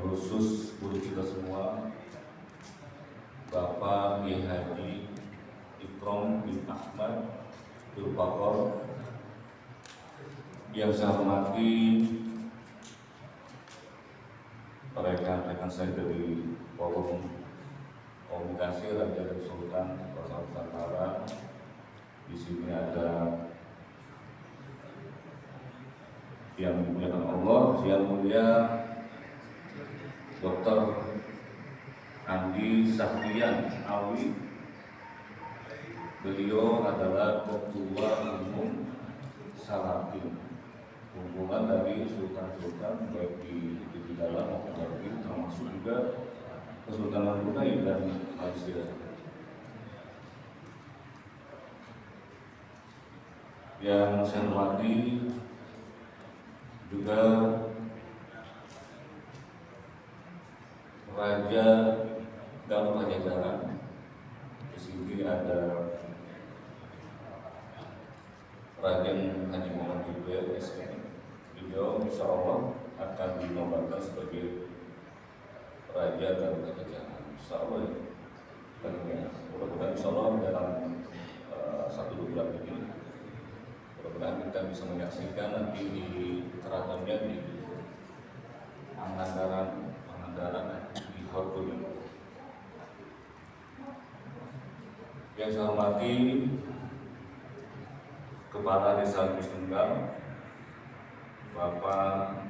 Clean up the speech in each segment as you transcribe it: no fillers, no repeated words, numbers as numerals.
khusus guru kita semua, Bapak Kiai Haji Ikrom bin Ahmad Durpakor, yang saya hormati rekan-rekan saya dari Forum Komunikasi Raja dan Sultan Pasar Nusantara. Di sini ada yang dimuliakan Allah, yang mulia Dr. Andi Sahrian Alwi. Beliau adalah Ketua Umum Salatin, kumpulan dari sultan-sultan baik di dalam maupun luar, termasuk juga Kesultanan Brunei dan Malaysia. Yang saya hormati juga Raja Galuh Pajajaran. Di sini ada Raden Haji Muhammad Jibril SN. Beliau insya Allah akan dinobatkan sebagai Raja Galuh Pajajaran. Insya Allah ya. Mudah-mudahan insya Allah dalam 1-2 bulan ini, mudah-mudahan kita bisa menyaksikan nanti di keratonnya di Pangandaran di Hortun. Yang saya hormati Kepala Desa Gus Tunggal, Bapak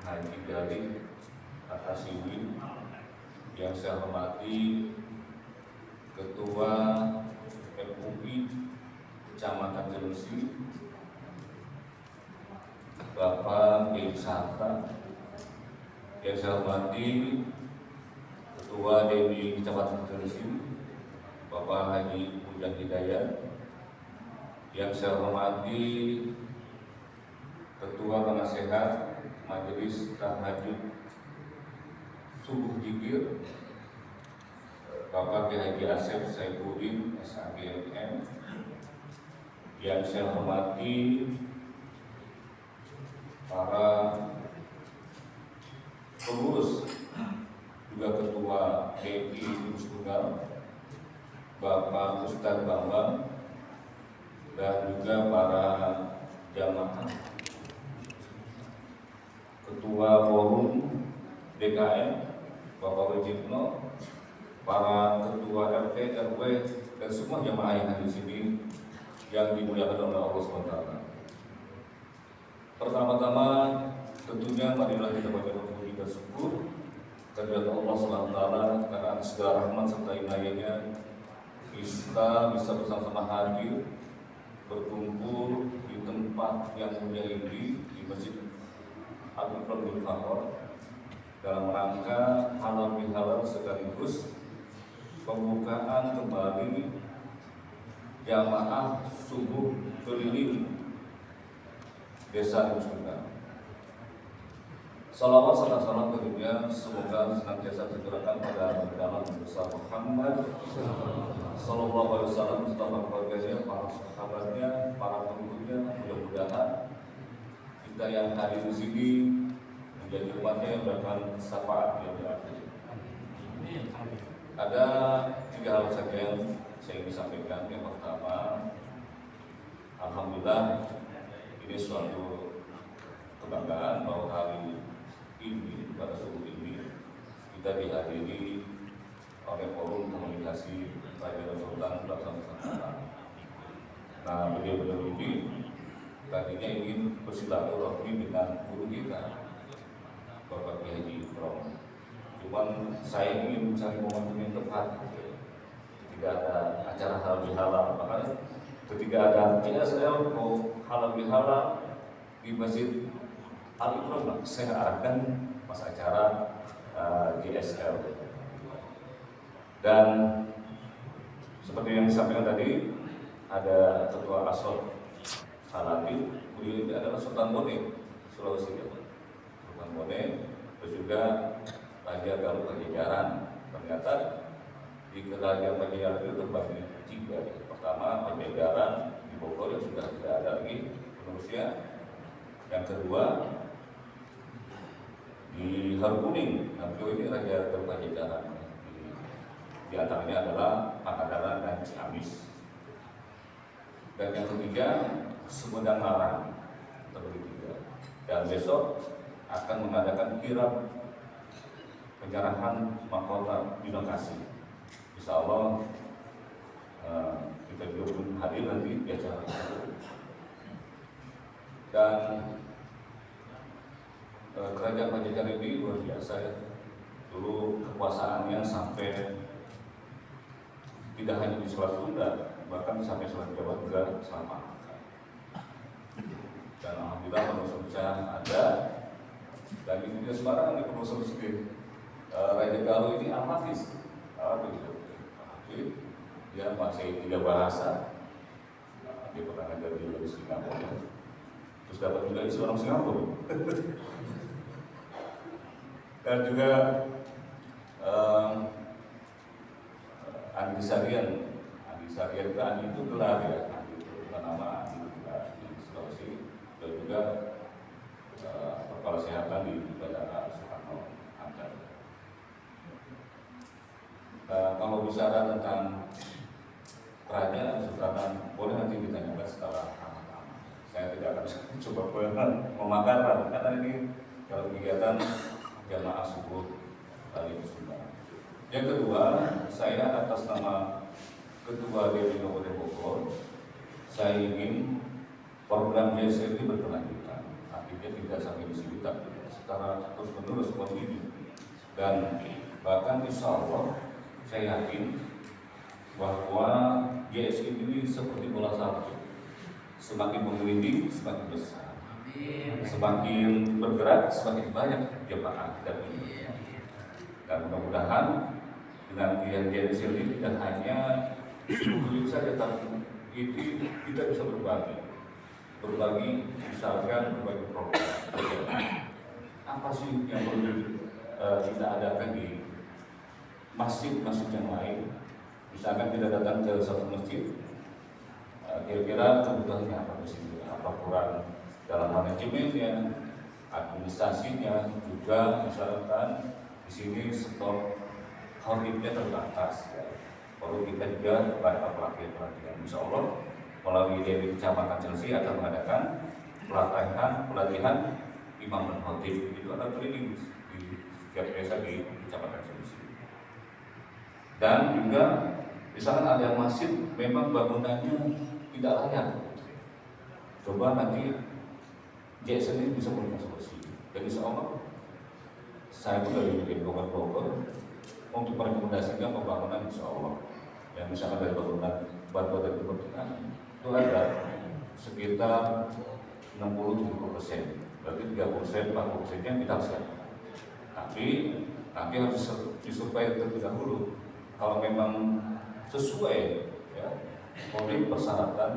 Haji Gali Atasiwi. Yang saya hormati Ketua MUI Kecamatan Jelusi, Bapak Kiai Santa. Yang saya hormati Ketua DPI Kecamatan Jelusi, Bapak Haji Ujang Hidayat. Yang saya hormati Ketua Penasehat Majelis Tahajud Subuh Jikir, Bapak Kiai Haji Asep Saifuddin SAGMM. Yang saya hormati para pengurus, juga Ketua DPI Gus Tunggal, Bapak Ustadz Bambang, dan juga para jamaah, Ketua Forum DKM Bapak Wajibno, para Ketua RT RW, dan semua jamaah yang ada di sini yang dimuliakan oleh Allah SWT. Pertama-tama tentunya marilah kita panjatkan puji dan syukur kehadirat Allah SWT karena segala rahmat serta inayahnya kita bisa bersama-sama hadir berkumpul di tempat yang mulia ini di Masjid Al-Ikram Fakhr dalam rangka halal bihalal sekaligus pembukaan kembali jamaah subuh keliling Desa Gus Tunggal. Salawat serta salam tentunya semoga senantiasa tercurahkan pada dalam besar Muhammad Sallallahu Alaihi Wasallam serta keluarganya, para sahabatnya, para pengikutnya. Mudah-mudahan kita yang hadir di sini menjadi umatnya yang mendapatkan syafaat yang berakhir. Ada 3 hal saja yang saya ingin sampaikan. Yang pertama, alhamdulillah ini suatu kebanggaan bahwa hari ini pada subuh ini kita dihadiri oleh Forum Komunikasi Raja dan Sultan Pasar Nusantara. Nah, beliau ini tadinya ingin bersilaturahmi dengan guru kita Bapak Kiai Haji Ikrom. Cuman saya ingin mencari momentum yang tepat ketika ada acara halal bihalal. Makanya ketika ada CSL mau halal bihalal di Masjid Al-Ikram, saya arahkan pas acara GSL. Dan seperti yang disampaikan tadi, ada Ketua Asal Salatin, beliau ini adalah Sultan Bone, Sulawesi Selatan. Sultan Bone, terus juga Raja Galuh Pajajaran. Ternyata di Kerajaan Pajajaran itu terbagi 3. Pertama, Pajajaran di Bogor yang sudah tidak ada lagi penerusnya. Yang kedua, Di Harukuning, Nabio ini raja Pajajaran. Di antaranya adalah Pangandaran dan Ciamis. Dan yang ketiga, Sumedang Larang terbagi 3. Dan besok akan mengadakan kirap penyerahan mahkota di lokasi. Insya Allah kita juga belum hadir nanti di acara itu. Dan kerajaan Pajajaran ini luar biasa ya. Dulu kekuasaannya sampai tidak hanya di Selat Sunda, bahkan sampai Selat Jawa juga selama. Dan alhamdulillah penelusur ada. Dan ini juga sembarangan di penelusur sendiri. Raja Galuh ini Al-Hafiz. Dia masih 3 bahasa. Dia pernah ngajar di Singapura. Terus dapat juga isi orang Singapura. Dan juga Andi Sarian itu Andi itu gelar ya, Andi itu bukan nama Andi di Sulawesi. Dan juga kepala kesehatan di Bandara Soekarno-Hatta. Kalau bicara tentang kerajaan Sultan, boleh nanti ditanyakan setelah amat-amat. Saya tidak akan coba memakan karena ini dalam kegiatan jamaah subuh kali Sunda. Yang kedua, saya atas nama Ketua DPD Kabupaten Bogor, saya ingin program JSR ini berkelanjutan. Artinya tidak sampai di sini, tapi secara terus-menerus kontinu. Dan bahkan insya Allah saya yakin bahwa JSR ini seperti bola salju, semakin menggelinding semakin besar, semakin bergerak semakin banyak jemaah dan mudah-mudahan dengan JSR ini tidak hanya dulu saja, tapi itu kita bisa berbagi misalkan berbagi program. Apa sih yang perlu kita adakan di masjid-masjid yang lain? Misalkan kita datang ke satu masjid, kira-kira kebutuhannya apa di sini? Apa kurang dalam manajemennya, administrasinya, juga misalkan di sini stok khotibnya terbatas. Ya. Perlu kita juga pada pelatihan. Insya Allah melalui dari Kecamatan Chelsea akan mengadakan pelatihan imam dan khotib. Itu ada training di setiap desa di Kecamatan Chelsea. Dan juga misalkan ada masjid memang bangunannya tidak layak. Coba nanti JSN ini bisa memberikan solusi. Dan insya Allah saya pun dari bikin Bogor untuk merekomendasikan pembangunan insya Allah. Yang misalkan dari bangunan batu dari kepentingan itu ada sekitar 60-70%, berarti 30%, 40%-nya kita siapkan. Tapi nanti harus disurvei terlebih dahulu. Kalau memang sesuai ya, oleh persyaratan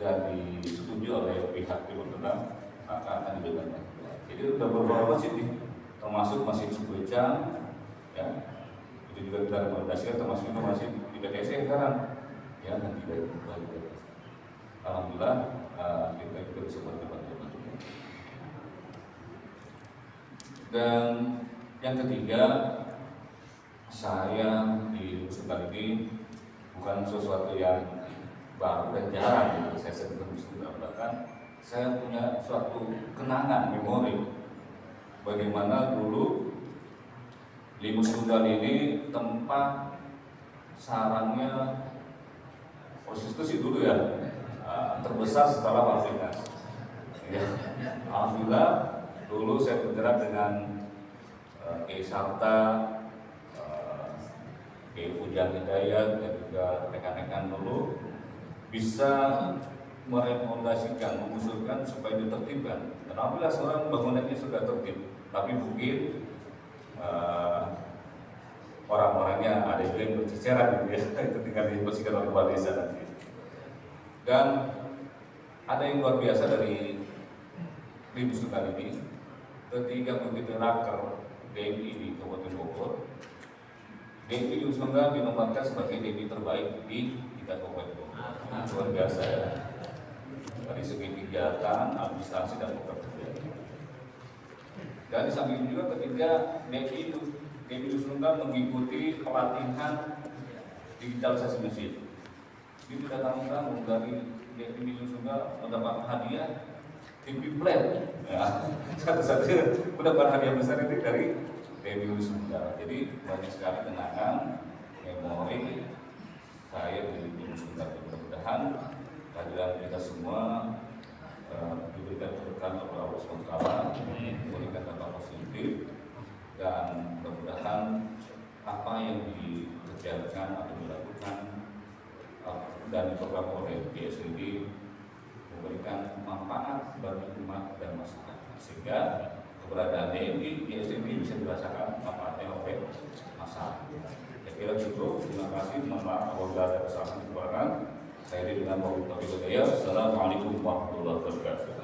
dan disetujui oleh pihak berwenang, maka akan diberikan. Jadi sudah beberapa masjid nih, termasuk Masjid Subecang, ya, itu juga kita rekomendasikan, termasuk masjid di PTS sekarang, ya nanti dari bagian. Alhamdulillah kita juga bisa bantu-bantu. Dan yang ketiga, saya di Sultan ini bukan sesuatu yang baru dan jarang gitu. Saya sebutkan Sultan, bahkan saya punya suatu kenangan memori bagaimana dulu Limus Sultan ini tempat sarangnya prostitusi dulu ya, terbesar setelah Malvinas. Ya. Alhamdulillah dulu saya bergerak dengan Kiai Sarta, Kiai Pujan Hidayat, dan juga rekan-rekan dulu bisa merekomendasikan, mengusulkan supaya ditertibkan. Dan alhamdulillah sekarang bangunannya sudah tertib, tapi mungkin orang-orangnya ada juga yang berceceran gitu ya, itu tinggal dibersihkan oleh kepala desa nanti. Dan ada yang luar biasa dari Limus Sultan ini, ketika begitu raker DMI di Kabupaten Bogor, DMI Limus Sultan dinobatkan sebagai DMI terbaik di Kabupaten Bogor. Luar biasa ya, dari segi kegiatan, administrasi dan program kerja. Dan di samping juga ketika DPI Sunda mengikuti pelatihan digitalisasi masjid, itu tidak tanggung-tanggung dari DPI Sunda mendapat hadiah TV Play, ya. Satu-satunya mendapat hadiah besar itu dari DPI Sunda. Jadi banyak sekali kenangan memori saya di DPI Sunda. Mudah-mudahan kehadiran kita semua diberikan keberkahan oleh Allah SWT, memberikan dampak positif, dan mudah-mudahan apa yang dikerjakan atau dilakukan dan diprogram oleh GSID memberikan manfaat bagi umat dan masyarakat, sehingga keberadaan DMI GSID bisa dirasakan manfaatnya oleh masyarakat. Saya kira cukup. Terima kasih. Mohon maaf apabila ada kesalahan kekurangan. Saya dengan Wahyudi Hidayat. Assalamualaikum warahmatullahi wabarakatuh.